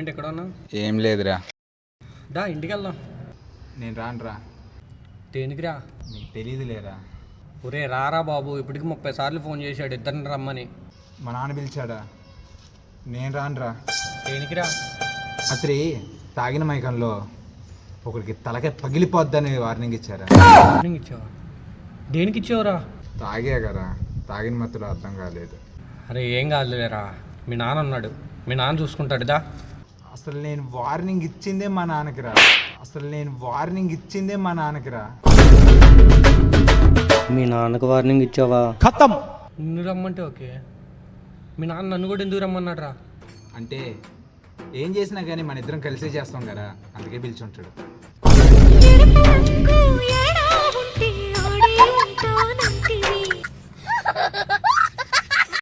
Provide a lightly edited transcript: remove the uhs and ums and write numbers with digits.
నువ్వేంటి ఎక్కడ ఉన్నావు? ఏం లేదురా. దా ఇంటికి వెళ్దాం. నేను రానురా. దేనికిరా? నీకు తెలియదు లేరా. ఒరే రారా బాబు, ఇప్పటికి 30 సార్లు ఫోన్ చేశాడు ఇద్దరిని రమ్మని. మా నాన్న పిలిచాడా? నేను రానురా. దేనికిరా? అత్రి తాగిన మైకంలో ఒకరికి తలకే పగిలిపోద్దని వార్నింగ్ ఇచ్చారా? వార్నింగ్ ఇచ్చావా? దేనికి ఇచ్చావురా? తాగే కదా, తాగిన మత్తులో అర్థం కాలేదు. అరే ఏం కాదులేరా, మీ నాన్న ఉన్నాడు, మీ నాన్న చూసుకుంటాడు. దా. అసలు నేను వార్నింగ్ ఇచ్చిందే మా నాన్నకిరా. మీ నాన్నకు వార్నింగ్ ఇచ్చావా? ఖతం. నిన్ను రమ్మంటే ఓకే, మీ నాన్న నన్ను కూడా ఎందుకు రమ్మన్నాడు రా? అంటే ఏం చేసినా కానీ మన ఇద్దరం కలిసే చేస్తాం కదా, అందుకే పిలిచుంటాడు. ఎడప రంగు ఎడా ఉంటే ఆడే ఉంటానంటివి.